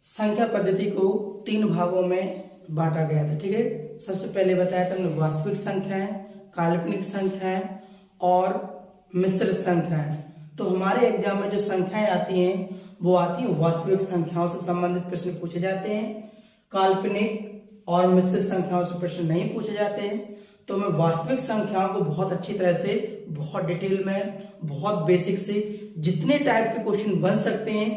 संख्या पद्धति को 3 भागों में बांटा गया था। ठीक है, सबसे पहले बताया था हमने वास्तविक संख्याएं, काल्पनिक संख्याएं और मिश्रित संख्याएं। तो हमारे एग्जाम में जो संख्याएं आती हैं वो आती है वास्तविक संख्याओं से संबंधित प्रश्न पूछे जाते हैं, काल्पनिक और मिश्रित संख्याओं से प्रश्न नहीं पूछे जाते हैं। तो मैं वास्तविक संख्याओं को बहुत अच्छी तरह से, बहुत डिटेल में, बहुत बेसिक से जितने टाइप के क्वेश्चन बन सकते हैं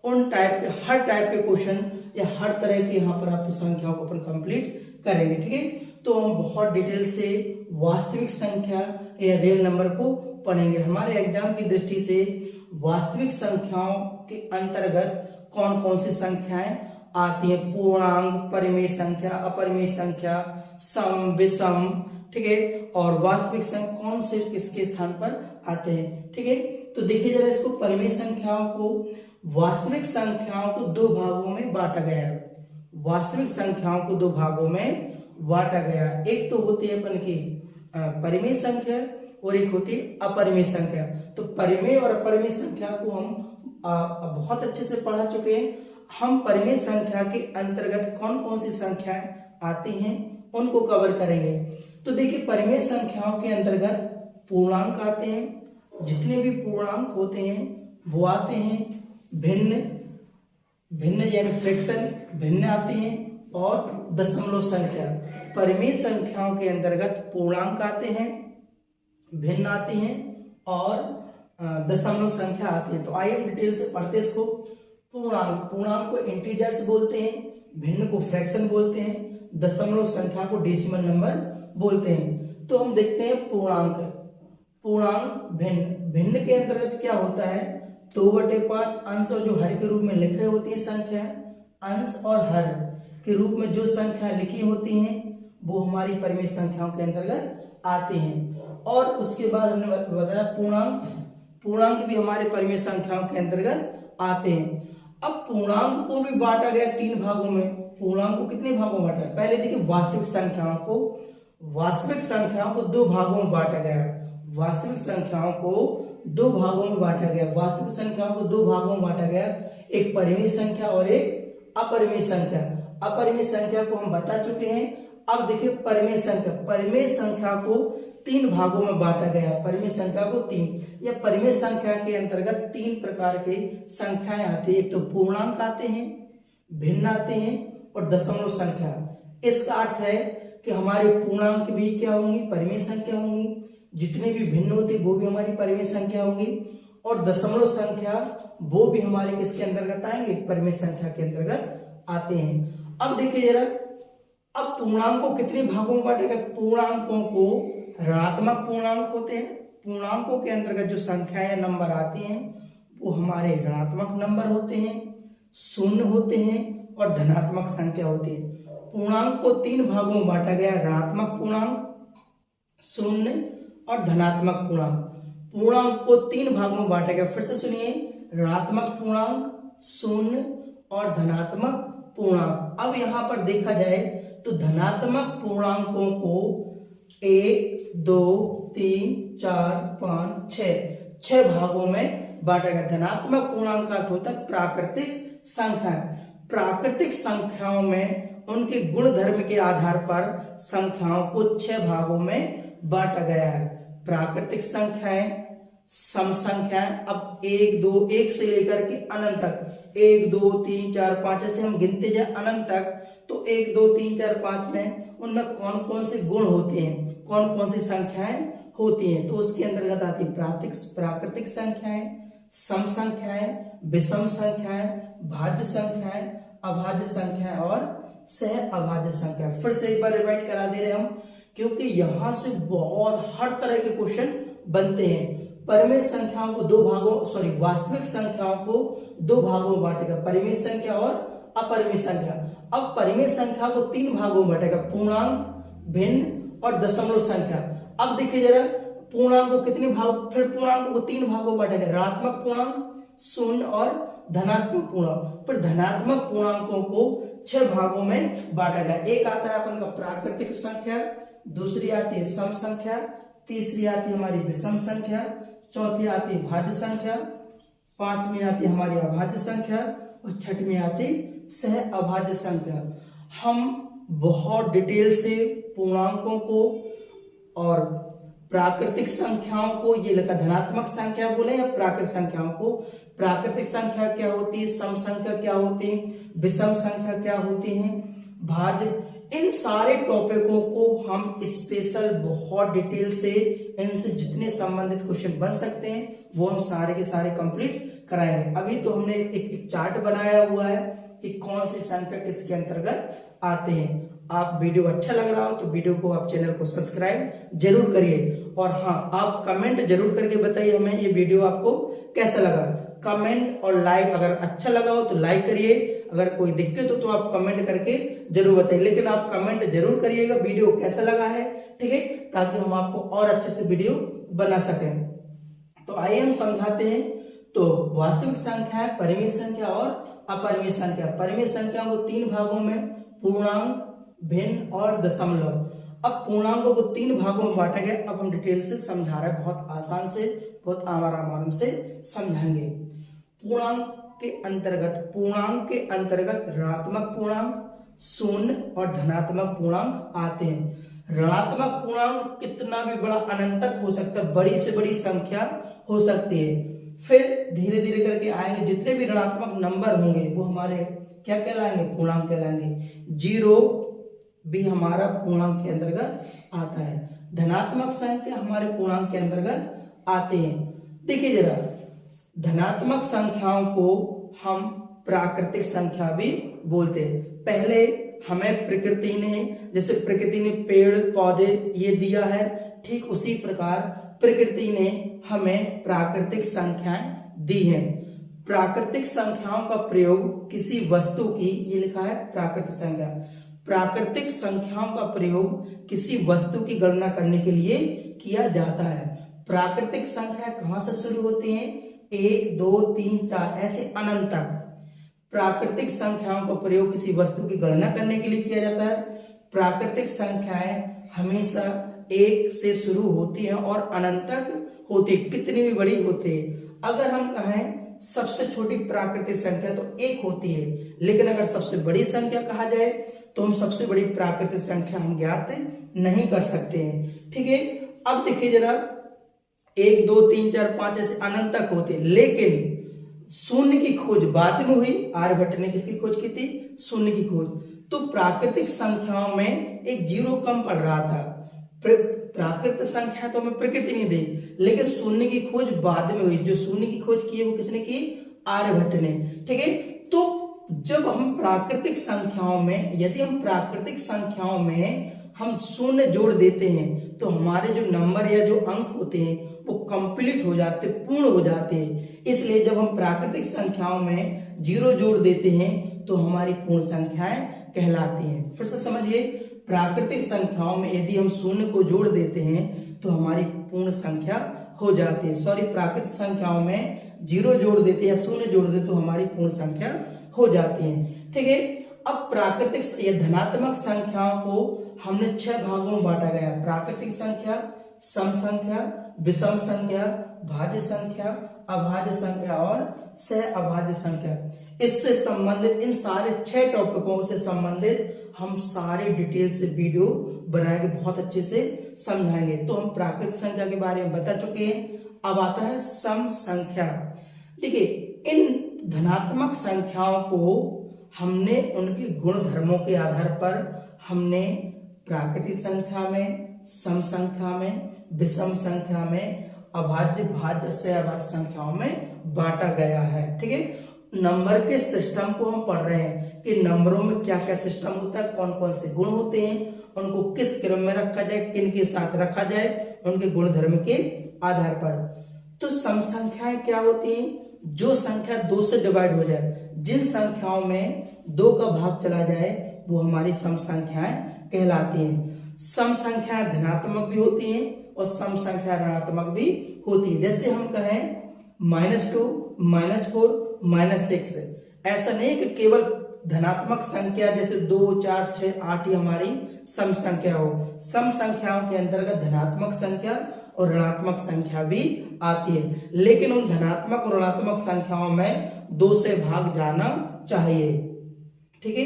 उन टाइप के, हर टाइप के क्वेश्चन या हर तरह के यहाँ पर आपकी संख्याओं को अपन कंप्लीट करेंगे। ठीक है, तो हम बहुत डिटेल से वास्तविक संख्या या रियल नंबर को पढ़ेंगे। हमारे एग्जाम की दृष्टि से वास्तविक संख्याओं के अंतर्गत कौन कौन सी संख्याएं आती हैं, पूर्णांक, परिमेय संख्या, अपरिमेय संख्या, सम, विषम, ठीक है, और वास्तविक संख्या कौन से किसके स्थान पर आते हैं। ठीक है, तो देखिए जरा इसको, परिमेय संख्याओं को, वास्तविक संख्याओं को 2 भागों में बांटा गया है। वास्तविक संख्याओं को 2 भागों में बांटा गया, एक तो होती है अपन की परिमेय संख्या और एक होती है अपरिमेय संख्या। तो परिमेय और अपरिमेय संख्या को हम बहुत अच्छे से पढ़ा चुके हैं। हम परिमेय संख्या के अंतर्गत कौन कौन सी संख्याएं आती हैं उनको कवर करेंगे। तो देखिए परिमेय संख्याओं के अंतर्गत पूर्णांक आते हैं, जितने भी पूर्णांक होते हैं वो आते हैं, भिन्न भिन्न यानी फ्रैक्शन भिन्न आती हैं, और दशमलव संख्या। परिमेय संख्याओं के अंतर्गत पूर्णांक आते हैं, भिन्न आती हैं और दशमलव संख्या आती है। तो आइए हम डिटेल से पढ़ते इसको। पूर्णांक को इंटीजर्स बोलते हैं, भिन्न को फ्रैक्शन बोलते हैं, दशमलव संख्या को डेसिमल नंबर बोलते हैं। तो हम देखते हैं पूर्णांक भिन्न के अंतर्गत क्या होता है, 2/5 अंश और जो हर के रूप में लिखे होती है संख्या, अंश और हर के रूप में जो संख्या लिखी होती हैं वो हमारी परिमेय संख्याओं के अंतर्गत आते हैं। और उसके बाद हमने बताया पूर्णांक भी हमारे परिमेय संख्याओं के अंतर्गत आते हैं। अब पूर्णांक को भी बांटा गया 3 भागों में। पूर्णांक को कितने भागों में बांटा? पहले देखिए वास्तविक संख्याओं को 2 भागों में बांटा गया। वास्तविक संख्याओं को 2 भागों में बांटा गया। वास्तविक संख्याओं को 2 भागों में बांटा गया, एक परिमेय संख्या और एक अपरिमेय संख्या। अपरिमेय संख्या को हम बता चुके हैं। अब देखिए परिमेय संख्या को 3 भागों में बांटा गया। परिमेय संख्या को 3, या परिमेय संख्या के अंतर्गत 3 प्रकार के संख्याएं आती है। एक तो पूर्णांक आते हैं, भिन्न आते हैं और दशमलव संख्या। इसका अर्थ है कि हमारे पूर्णांक भी क्या होंगी, परिमेय संख्या होंगी, जितने भी भिन्न होते वो भी हमारी परिमेय संख्या होंगी, और दशमलव संख्या वो भी हमारे किसके अंतर्गत आएंगे, परिमेय संख्या के अंतर्गत आते हैं। अब देखिए जरा, अब पूर्णांक को कितने भागों में बांटेगा? पूर्णांकों को ऋणात्मक पूर्णांक होते हैं। पूर्णांकों के अंतर्गत जो संख्याएं नंबर आती हैं वो हमारे ऋणात्मक नंबर होते हैं, शून्य होते हैं और धनात्मक संख्या होती है। पूर्णांक को 3 भागों में बांटा गया, ऋणात्मक पूर्णांक, शून्य और धनात्मक पूर्णांक। पूर्णांक को 3 भागों में बांटा गया, फिर से सुनिए, ऋणात्मक पूर्णांक, शून्य और धनात्मक पूर्णांक। अब यहां पर देखा जाए तो धनात्मक पूर्णांकों को 1, 2, 3, 4, 5, 6 भागों में बांटा गया। धनात्मक पूर्णांक का अर्थ होता है प्राकृतिक संख्या। प्राकृतिक संख्याओं में उनके गुण धर्म के आधार पर संख्याओं को 6 भागों में बांटा गया है। प्राकृतिक संख्याएं, सम संख्याएं, अब 1, 2, 1 से लेकर के अनंत तक, 1, 2, 3, 4, 5 ऐसे हम गिनते जाए अनंत तक। तो 1, 2, 3, 4, 5 में उनमें कौन कौन से गुण होते हैं, कौन कौन सी संख्याएं होती हैं, तो उसके अंतर्गत आती प्राकृतिक संख्याएं, सम संख्याएं, विषम संख्याएं, भाज्य संख्याएं, अभाज्य संख्याएं और सह अभाज्य संख्या। फिर से एक बार रिवाइज करा दे रहे हम, क्योंकि यहां से बहुत हर तरह के क्वेश्चन बनते हैं। परिमेय संख्याओं को 2 भागों, वास्तविक संख्याओं को 2 भागों में बांटेगा, परिमेय संख्या और अपरिमेय संख्या। अब परिमेय संख्या को 3 भागों में बांटेगा, पूर्णांक, भिन्न और दशमलव संख्या। अब देखिए जरा, पूर्णांक को कितने भाग, फिर पूर्णांक को 3 भागों में बांटेगा, ऋणात्मक पूर्णांक, शून्य और धनात्मक पूर्णांक। फिर धनात्मक पूर्णांकों को 6 भागों में बांटा गया। एक आता है अपन का प्राकृतिक संख्या, दूसरी आती है सम संख्या, तीसरी आती है हमारी विषम संख्या, चौथी आती है भाज्य संख्या, 5वीं आती है हमारी अभाज्य संख्या और 6वीं आती सह अभाज्य संख्या। हम बहुत डिटेल से पूर्णांकों को और प्राकृतिक संख्याओं को, ये लिखा धनात्मक संख्या बोले या प्राकृतिक संख्याओं को, प्राकृतिक संख्या क्या होती है, सम संख्या क्या होती है, विषम संख्या क्या होती है, भाज्य, इन सारे टॉपिकों को हम स्पेशल बहुत डिटेल से, इनसे जितने संबंधित क्वेश्चन बन सकते हैं वो हम सारे के सारे कंप्लीट कराएंगे। अभी तो हमने एक चार्ट बनाया हुआ है कि कौन सी संख्या किसके अंतर्गत आते हैं। आप वीडियो अच्छा लग रहा हो तो वीडियो को, आप चैनल को सब्सक्राइब जरूर करिए, और हाँ, आप कमेंट जरूर करके बताइए हमें ये वीडियो आपको कैसा लगा। कमेंट और लाइक, अगर अच्छा लगा हो तो लाइक करिए, अगर कोई दिक्कत हो तो आप कमेंट करके जरूर बताइए, लेकिन आप कमेंट जरूर करिएगा वीडियो कैसा लगा है, ठीक है, ताकि हम आपको और अच्छे से वीडियो बना सकें। तो आइए हम समझाते हैं। तो वास्तविक संख्या है, परिमेय संख्या और अपरिमेय संख्या। परिमेय संख्याओं को 3 भागों में, पूर्णांक, भिन्न और दशमलव। अब पूर्णांकों को 3 भागों में बांटा गया। अब हम डिटेल से समझा रहे हैं, बहुत आसान से, बहुत आराम से समझाएंगे। पूर्णांक के अंतर्गत ऋणात्मक पूर्णांक, शून्य और धनात्मक पूर्णांक आते हैं। ऋणात्मक पूर्णांक कितना भी बड़ा, अनंत तक हो सकता है, बड़ी से बड़ी संख्या हो सकती है। फिर धीरे धीरे करके आएंगे, जितने भी ऋणात्मक नंबर होंगे वो हमारे क्या कहलाएंगे, पूर्णांक कहलाएंगे। 0 भी हमारा पूर्णांक के अंतर्गत आता है। धनात्मक संख्या हमारे पूर्णांक के अंतर्गत आते हैं। देखिए जरा, धनात्मक संख्याओं को हम प्राकृतिक संख्या भी बोलते हैं। पहले हमें प्रकृति ने, जैसे प्रकृति ने पेड़ पौधे ये दिया है, ठीक उसी प्रकार प्रकृति ने हमें प्राकृतिक संख्याएं दी हैं। प्राकृतिक संख्याओं का प्रयोग किसी वस्तु की, ये लिखा है प्राकृतिक संख्या, प्राकृतिक संख्याओं का प्रयोग किसी वस्तु की गणना करने के लिए किया जाता है। प्राकृतिक संख्या कहां से शुरू होती हैं, 1 2 3 4 ऐसे अनंत तक। प्राकृतिक संख्याओं का प्रयोग किसी वस्तु की गणना करने के लिए किया जाता है। प्राकृतिक संख्याएं हमेशा 1 से शुरू होती हैं और अनंत तक होती है, कितनी भी बड़ी होती है। अगर हम कहें सबसे छोटी प्राकृतिक संख्या तो 1 होती है, लेकिन अगर सबसे बड़ी संख्या कहा जाए तो हम सबसे बड़ी प्राकृतिक संख्या हम ज्ञात नहीं कर सकते हैं, ठीक है। अब देखिए जरा, 1 2 3 4 5 ऐसे अनंत तक होते हैं, लेकिन शून्य की खोज बाद में हुई। आर्यभट्ट ने किसकी खोज की थी, शून्य की खोज। तो प्राकृतिक संख्याओं में एक 0 कम पड़ रहा था। प्राकृतिक संख्या तो हमें प्रकृति ने दी, लेकिन शून्य की खोज बाद में हुई। जो शून्य की खोज की है वो किसने की, आर्यभट्ट ने, ठीक है। तो जब हम प्राकृतिक संख्याओं में, यदि हम प्राकृतिक संख्याओं में हम शून्य जोड़ देते हैं तो हमारे जो नंबर या जो अंक होते हैं वो कंप्लीट हो जाते, पूर्ण हो जाते हैं। इसलिए जब हम प्राकृतिक संख्याओं में 0 जोड़ देते हैं तो हमारी पूर्ण संख्याएं कहलाती हैं। फिर से समझिए, प्राकृतिक संख्याओं में यदि हम शून्य को जोड़ देते हैं तो हमारी पूर्ण संख्या हो जाती है। सॉरी, प्राकृतिक संख्याओं में 0 जोड़ देते हैं या शून्य जोड़ देते तो हमारी पूर्ण संख्या हो जाती है, ठीक है। अब प्राकृतिक या धनात्मक संख्याओं को हमने 6 भागों में बांटा गया। प्राकृतिक संख्या, सम संख्या, विषम संख्या, भाज्य संख्या, अभाज्य संख्या और सह अभाज्य संख्या। इससे संबंधित इन सारे 6 टॉपिकों से संबंधित हम सारे डिटेल से वीडियो बनाएंगे, बहुत अच्छे से समझाएंगे। तो हम प्राकृतिक संख्या के बारे में बता चुके हैं। अब आता है सम संख्या। देखिए, इन धनात्मक संख्याओं को हमने उनके गुण धर्मों के आधार पर हमने प्राकृतिक संख्या में, सम संख्या में, विषम संख्या में, अभाज्य, भाज्य, सह अभाज्य संख्याओं में बांटा गया है, ठीक है। नंबर के सिस्टम को हम पढ़ रहे हैं कि नंबरों में क्या क्या सिस्टम होता है, कौन कौन से गुण होते हैं, उनको किस क्रम में रखा जाए, किन के साथ रखा जाए, उनके गुण धर्म के आधार पर। तो सम संख्याएं क्या होती हैं, जो संख्या 2 से डिवाइड हो जाए। जिन संख्याओं में 2 का भाग चला जाए वो हमारी सम संख्याएं कहलाती हैं। सम संख्याएं धनात्मक भी होती हैं और सम संख्या ऋणात्मक भी होती है। जैसे हम कहें -2, -4, -6, ऐसा नहीं कि केवल धनात्मक संख्या जैसे 2 4 6 8 ही हमारी सम संख्या हो। सम संख्याओं के अंतर्गत धनात्मक संख्या और ऋणात्मक संख्या भी आती है, लेकिन उन धनात्मक और ऋणात्मक संख्याओं में 2 से भाग जाना चाहिए। ठीक है।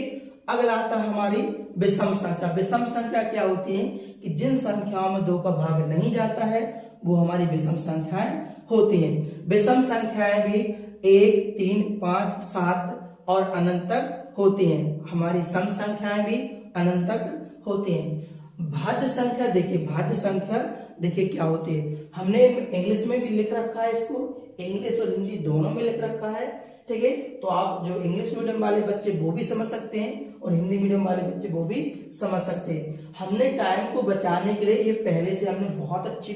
अगला आता है हमारी विषम संख्या। विषम संख्या क्या होती है कि जिन संख्याओं में 2 का भाग नहीं जाता है वो हमारी विषम संख्याएं होती हैं। विषम संख्याएं भी 1, 3, 5, 7 और अनंत तक होती हैं। हमारी सम संख्याएं भी अनंत तक होती हैं। भाज्य संख्या देखिए, भाज्य संख्या देखिए क्या होती है। हमने इंग्लिश में भी लिख रखा है इसको, इंग्लिश और हिंदी दोनों में लिख रखा है, ठीक है। तो आप जो इंग्लिश मीडियम वाले बच्चे वो भी समझ सकते हैं और हिंदी मीडियम वाले बच्चे वो भी समझ सकते हैं। हमने टाइम को बचाने के लिए ये पहले से हमने बहुत अच्छी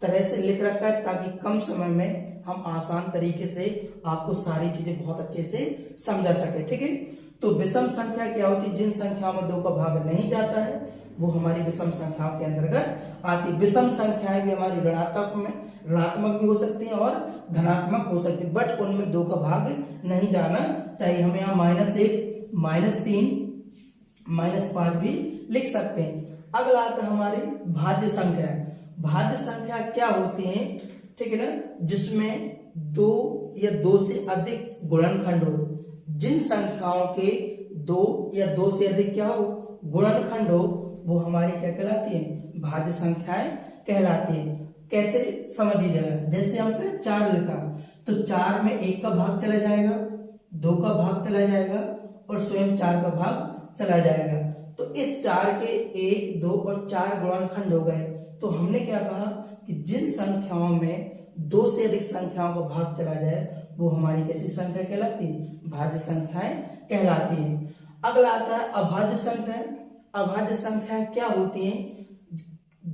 तरह से लिख रखा है ताकि कम समय में हम आसान तरीके से आपको सारी चीजें बहुत अच्छे से समझा सके, ठीक है। तो विषम संख्या क्या होती है, जिन संख्याओं में 2 का भाग नहीं जाता है वो हमारी विषम संख्याओं के अंतर्गत आती है। विषम संख्याएं भी हमारी ऋणात्मक भी हो सकती हैं और धनात्मक हो सकती है, बट उनमें 2 का भाग नहीं जाना चाहिए। हम यहाँ -1, -3, -5 भी लिख सकते हैं। अगला आता है हमारी भाज्य संख्या। भाज्य संख्या क्या होती है, ठीक है ना, जिसमें 2 या 2 से अधिक गुणनखंड हो। जिन संख्याओं के 2 या 2 से अधिक क्या हो, गुणनखंड हो, वो हमारी क्या कहलाती है, भाज्य संख्याएं कहलाती है। कैसे समझिए जरा, जैसे हमने 4 लिखा तो 4 में 1 का भाग चला जाएगा, 2 का भाग चला जाएगा और स्वयं 4 का भाग चला जाएगा। तो इस 4 के 1, 2 और 4 गुणनखंड हो गए। तो हमने क्या कहा कि जिन संख्याओं में 2 से अधिक संख्याओं का भाग चला जाए वो हमारी कैसी संख्या कहलाती है, भाज्य संख्याएं कहलाती है। अगला आता है अभाज्य संख्या। अभाज्य संख्या क्या होती है,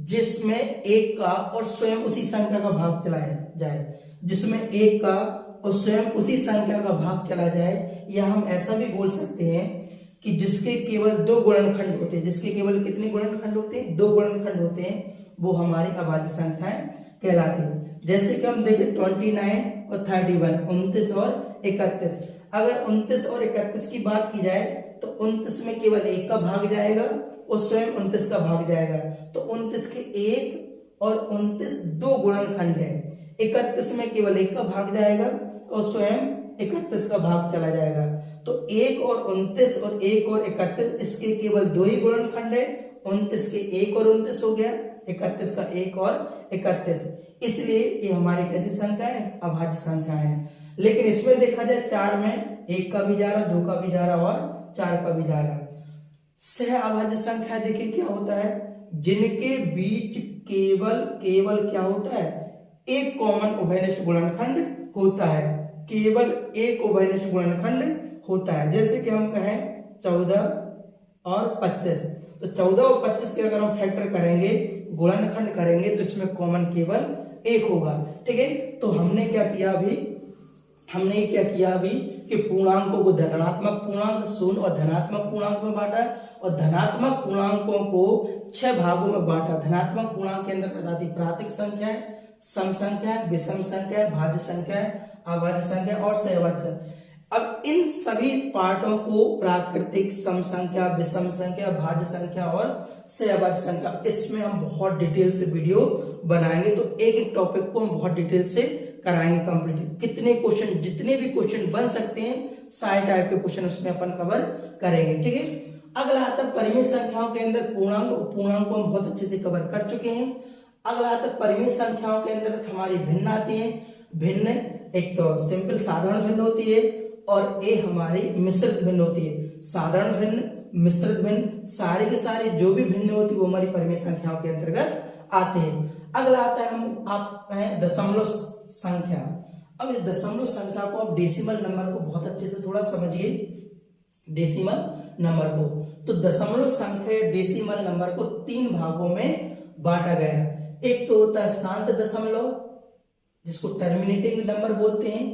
जिसमें 1 का और स्वयं उसी संख्या का भाग चला जाए। जिसमें 1 का और स्वयं उसी संख्या का भाग चला जाए, या हम ऐसा भी बोल सकते हैं कि जिसके केवल 2 गुणनखंड होते हैं। जिसके केवल कितने गुणनखंड होते हैं, 2 गुणनखंड होते हैं, वो हमारी अभाज्य संख्याएं कहलाती है। जैसे कि हम देखें 29 और 31, 29 और 31। अगर 29 और 31 की बात की जाए तो 29 में केवल 1 का भाग जाएगा और स्वयं 29 का भाग जाएगा। तो 29 के 1 और 29 2 गुणनखंड है। 31 में केवल 1 का भाग जाएगा और स्वयं 31 का भाग चला जाएगा। तो 1 और 29 और 1 और 31 इसके केवल 2 ही गुणनखंड है। 29 के 1 और 29 हो गया, 31 का 1 और 31, इसलिए ये हमारी कैसी संख्या है, अभाज्य संख्या है। लेकिन इसमें देखा जाए 4 में 1 का भी जा रहा, 2 का भी जा रहा और 4 का भी जा रहा। सह अभाज्य संख्या देखिए क्या होता है, जिनके बीच केवल क्या होता है, एक कॉमन उभयनिष्ठ गुणनखंड होता है। केवल एक उभयनिष्ठ गुणनखंड होता है। जैसे कि हम कहें 14 और 25, तो 14 और 25 के अगर हम फैक्टर करेंगे, गुणनखंड करेंगे, तो इसमें कॉमन केवल 1 होगा, ठीक है। तो हमने क्या किया अभी कि पूर्णांकों को धनात्मक पूर्णांक, शून्य और धनात्मक पूर्णांक में बांटा और धनात्मक पूर्णांकों को 6 भागों में बांटा। धनात्मक पूर्णांक के अंदर आती प्राकृतिक संख्या, सम संख्या, विषम संख्या, भाज्य संख्या, अभाज्य संख्या और सहभाज्य। अब इन सभी पार्टों को प्राकृतिक, सम संख्या, विषम संख्या, भाज्य संख्या और सहभाज्य संख्या, इसमें हम बहुत डिटेल से वीडियो बनाएंगे। तो एक एक टॉपिक को हम बहुत डिटेल से कराएंगे कंप्लीट। कितने क्वेश्चन, जितने भी क्वेश्चन बन सकते हैं, सारे टाइप के क्वेश्चन उसमें अपन कवर करेंगे, ठीक है। अगला आता है परिमेय संख्याओं के अंदर पूर्णांक को हम बहुत अच्छे से कवर कर चुके हैं। अगला आता है परिमेय संख्याओं के अंदर हमारी भिन्न आती है। भिन्न एक तो सिंपल साधारण भिन्न होती है और ए हमारी मिश्रित भिन्न होती है। साधारण भिन्न, मिश्रित भिन्न, सारी के सारी जो भी भिन्न होती है वो हमारी परिमेय संख्याओं के अंतर्गत आते हैं। अगला आता है आप दशमलव संख्या। अब इस दशमलव संख्या को आप डेसिमल नंबर को बहुत अच्छे से थोड़ा समझिए, डेसिमल नंबर को। तो दशमलव संख्या डेसिमल नंबर को 3 भागों में बांटा गया है। एक तो होता है शांत दशमलव, जिसको टर्मिनेटिंग नंबर बोलते हैं,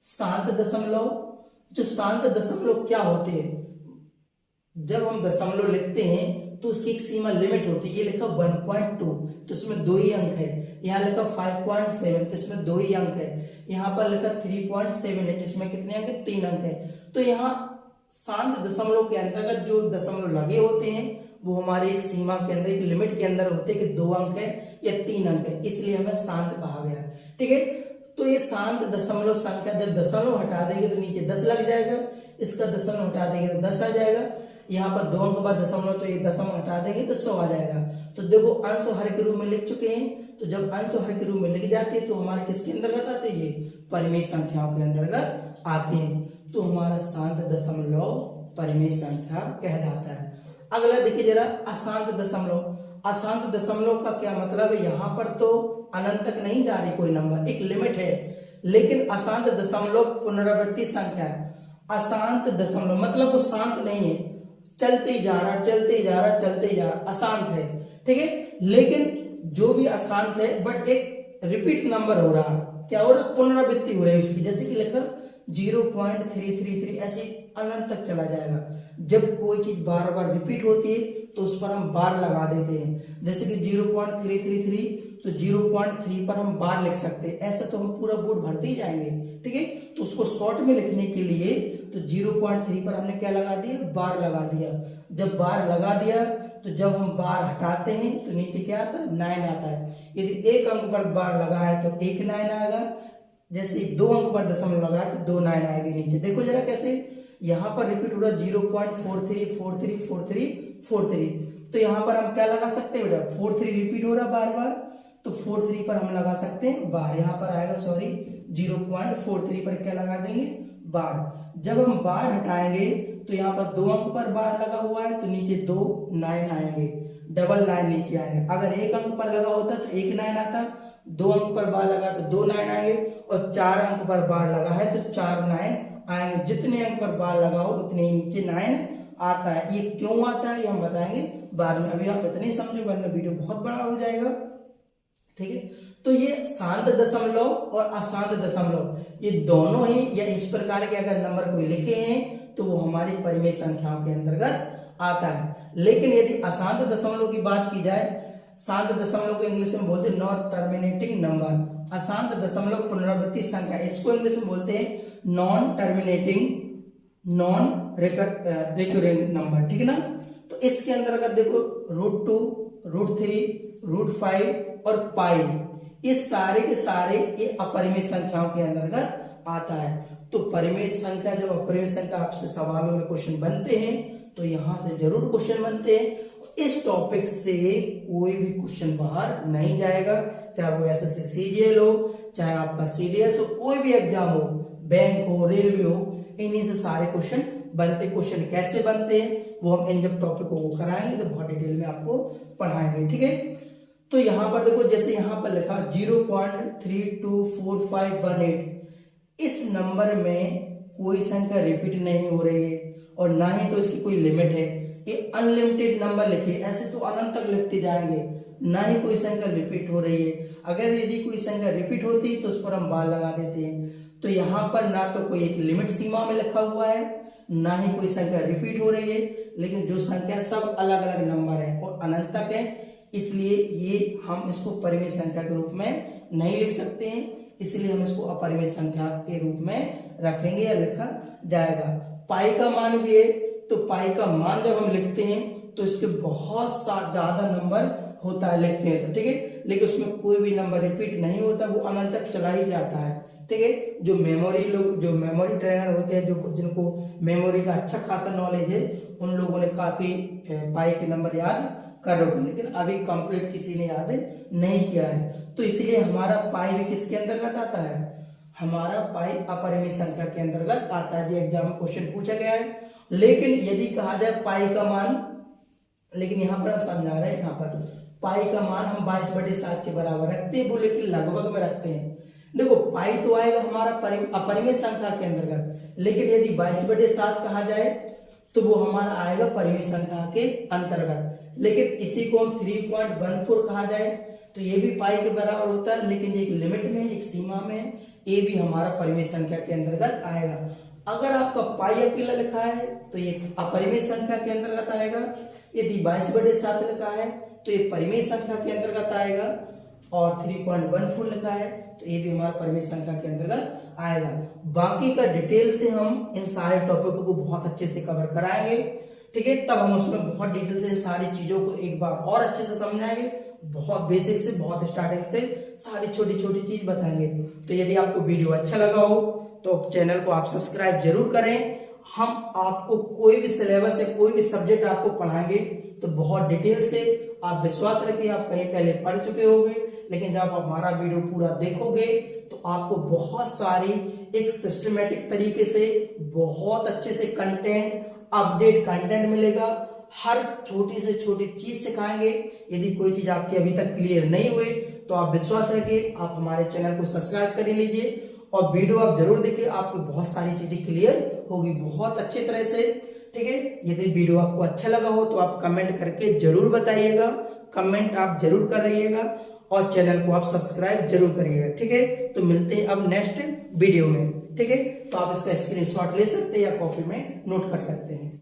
शांत दशमलव। जो शांत दशमलव क्या होते हैं, जब हम दशमलव लिखते हैं तो उसकी एक सीमा लिमिट होती है। ये लिखा 1.2 तो इसमें 2 ही अंक है। यहाँ लिखा 5.7 तो इसमें 2 ही अंक है। यहाँ पर लिखा 3.78 इसमें कितने अंक है, 3 अंक है। तो यहाँ शांत दशमलव के अंतर्गत जो दशमलव लगे होते हैं वो हमारे एक सीमा के अंदर, एक लिमिट के अंदर होते हैं कि 2 अंक है या 3 अंक है, इसलिए हमें शांत कहा गया, ठीक है। तो ये शांत दशमलव संख्या, जब दशमलव हटा देंगे तो नीचे 10 लग जाएगा, इसका दशमलव हटा देंगे तो 10 आ जाएगा। यहाँ पर 2 अंक के बाद दशमलव, तो एक दशमलव हटा देंगे तो 100 आ जाएगा। तो देखो अंश और हर के रूप में लिख चुके हैं। तो जब अंश और हर के रूप में लिख जाते हैं तो हमारे किसके अंतर्गत आते हैं, ये परिमेय संख्याओं के अंतर्गत आते हैं। तो हमारा शांत दशमलव परिमेय संख्या कहलाता है। अगला देखिए जरा अशांत दशमलव। अशांत दशमलव का क्या मतलब है, यहाँ पर तो अनंत तक नहीं जा रही कोई नंबर, एक लिमिट है, लेकिन अशांत दशमलव पुनरावृत्ति संख्या है। अशांत दशमलव मतलब वो शांत नहीं है, चलते ही जा रहा, चलते ही जा रहा, चलते ही जा रहा, अशांत है, ठीक है। लेकिन जो भी अशांत है बट एक रिपीट नंबर हो रहा है, क्या हो रहा, पुनरावृत्ति हो रही है उसकी, जैसे कि लिखा 0.333 ऐसे अनंत तक चला जाएगा। जब कोई चीज बार बार रिपीट होती है तो उस पर हम बार लगा देते हैं, जैसे कि 0.333 तो 0.3 पर हम बार लिख सकते हैं। ऐसा तो हम पूरा बोर्ड भरते ही जाएंगे, ठीक है। तो उसको शॉर्ट में लिखने के लिए तो 0.3 पर हमने क्या लगा दिया, बार लगा दिया। जब बार लगा दिया तो जब हम बार हटाते हैं तो नीचे क्या आता है, 9 आता है। यदि एक अंक पर बार लगा है तो 1 9 आएगा, जैसे 2 अंक पर दशमलव लगा है तो 2 9 आएगी नीचे। देखो जरा कैसे यहाँ पर रिपीट हो रहा है 0.43434343। तो यहाँ पर हम क्या लगा सकते हैं बेटा, 43 रिपीट हो रहा है बार बार, तो 43 पर हम लगा सकते हैं बार। यहाँ पर आएगा 0.43 पर क्या लगा देंगे, बार। जब हम बार हटाएंगे तो यहाँ पर 2 अंक पर बार लगा हुआ है तो नीचे 2 9 आएंगे, डबल 9 नीचे आएंगे। अगर एक अंक पर लगा होता तो 1 9 आता, 2 अंक पर बार लगा तो 2 9 आएंगे, और 4 अंक पर बार लगा है तो 4 9 आएंगे। जितने अंक पर बार लगा हो उतने ही नीचे 9 आता है। ये क्यों आता है ये हम बताएंगे बाद में, अभी आप इतने समझो वरना वीडियो बहुत बड़ा हो जाएगा, ठीक है। तो ये शांत दशमलव और अशांत दशमलव ये दोनों ही या इस प्रकार के अगर नंबर कोई लिखे हैं तो वो हमारी परिमेय संख्याओं के अंतर्गत आता है। लेकिन यदि अशांत दशमलव की बात की जाए, शांत दशमलव को इंग्लिश में बोलते हैं नॉन टर्मिनेटिंग नंबर। अशांत दशमलव पुनरावृत्ति संख्या, इसको इंग्लिश में बोलते हैं non terminating non recurrent number, ठीक है ना। तो इसके अंतर्गत देखो √2 √3 √5 और पाई, ये सारे के सारे ये अपरिमेय संख्याओं के अंतर्गत आता है। तो परिमेय संख्या, जब अपरिमेय संख्या आपसे सवालों में क्वेश्चन बनते हैं तो यहां से जरूर क्वेश्चन बनते हैं। इस टॉपिक से कोई भी क्वेश्चन बाहर नहीं जाएगा, चाहे वो एसएससी सीजीएल हो, चाहे आपका सीडीएस हो, कोई भी एग्जाम हो, बैंक हो, रेलवे हो, इन्हीं से सारे क्वेश्चन बनते। क्वेश्चन कैसे बनते हैं वो हम इन जब टॉपिक को कराएंगे तो बहुत डिटेल में आपको पढ़ाएंगे, ठीक है। तो यहाँ पर देखो जैसे यहाँ पर लिखा 0.324518, इस नंबर में कोई संख्या रिपीट नहीं हो रही है और ना ही तो इसकी कोई लिमिट है। ये अनलिमिटेड नंबर लिखे, ऐसे तो अनंत तक लिखते जाएंगे, ना ही कोई संख्या रिपीट हो रही है। अगर यदि कोई संख्या रिपीट होती तो उस पर हम बार लगा देते हैं। तो यहाँ पर ना तो कोई एक लिमिट सीमा में लिखा हुआ है, ना ही कोई संख्या रिपीट हो रही है, लेकिन जो संख्या सब अलग अलग नंबर है और अनंत तक है, इसलिए ये हम इसको परिमेय संख्या के रूप में नहीं लिख सकते हैं, इसलिए हम इसको अपरिमेय संख्या के रूप में रखेंगे या लिखा जाएगा। पाई का मान भी है, तो पाई का मान जब हम लिखते हैं तो इसके बहुत ज्यादा नंबर होता है लिखते हैं तो, ठीक है, लेकिन उसमें कोई भी नंबर रिपीट नहीं होता, वो अनंत तक चला ही जाता है, ठीक है। जो मेमोरी ट्रेनर होते हैं, जो जिनको मेमोरी का अच्छा खासा नॉलेज है, उन लोगों ने काफी पाई के नंबर याद कर रखे, लेकिन अभी कंप्लीट किसी ने याद नहीं किया है। तो इसलिए हमारा पाई भी किसके अंतर्गत आता है, हमारा पाई अपरिमेय संख्या के अंतर्गत आता है। जो एग्जाम में क्वेश्चन पूछा गया है। लेकिन यदि कहा जाए पाई का मान, लेकिन यहाँ पर हम समझा रहे हैं, यहाँ पर पाई का मान हम 22/7 के बराबर रखते हैं, वो लेकिन लगभग में रखते हैं। देखो पाई तो आएगा हमारा अपरिमेय संख्या के अंतर्गत, लेकिन यदि 22/7 कहा जाए तो वो हमारा आएगा परिमेय संख्या के अंतर्गत। लेकिन इसी को हम 3.14 कहा जाए तो ये भी पाई के बराबर होता है, लेकिन एक लिमिट में, एक सीमा में, ये भी हमारा परिमेय संख्या के अंतर्गत आएगा। अगर आपका पाई अकेला लिखा है तो ये अपरिमेय संख्या के अंतर्गत आएगा, यदि 22/7 लिखा है तो ये परिमेय संख्या के अंतर्गत आएगा, और 3.14 लिखा है तो ये भी हमारा परिमेय संख्या के अंतर्गत आएगा। बाकी का डिटेल से हम इन सारे टॉपिकों को बहुत अच्छे से कवर कराएंगे, ठीक है। तब हम उसमें बहुत डिटेल से इन सारी चीजों को एक बार और अच्छे से समझाएंगे, बहुत बेसिक से, बहुत स्टार्टिंग से सारी छोटी छोटी चीज बताएंगे। तो यदि आपको वीडियो अच्छा लगा हो तो चैनल को आप सब्सक्राइब जरूर करें, हम आपको कोई भी सिलेबस या कोई भी सब्जेक्ट आपको पढ़ाएंगे तो बहुत डिटेल से, आप विश्वास रखिए आप कहीं पहले पढ़ चुके होंगे, लेकिन जब आप हमारा वीडियो पूरा देखोगे तो आपको बहुत सारी एक सिस्टमेटिक तरीके से बहुत अच्छे से कंटेंट, अपडेट कंटेंट मिलेगा। हर छोटी से छोटी चीज सिखाएंगे। यदि कोई चीज आपकी अभी तक क्लियर नहीं हुई तो आप विश्वास रखिए आप हमारे चैनल को सब्सक्राइब कर लीजिए और वीडियो आप जरूर देखिए, आपको बहुत सारी चीजें क्लियर होगी बहुत अच्छे तरह से। ठीक है, यदि वीडियो आपको अच्छा लगा हो तो आप कमेंट करके जरूर बताइएगा, कमेंट आप जरूर कर रहिएगा और चैनल को आप सब्सक्राइब जरूर करिएगा। ठीक है, तो मिलते हैं अब नेक्स्ट वीडियो में। ठीक है, तो आप इसका स्क्रीनशॉट ले सकते हैं या कॉपी में नोट कर सकते हैं।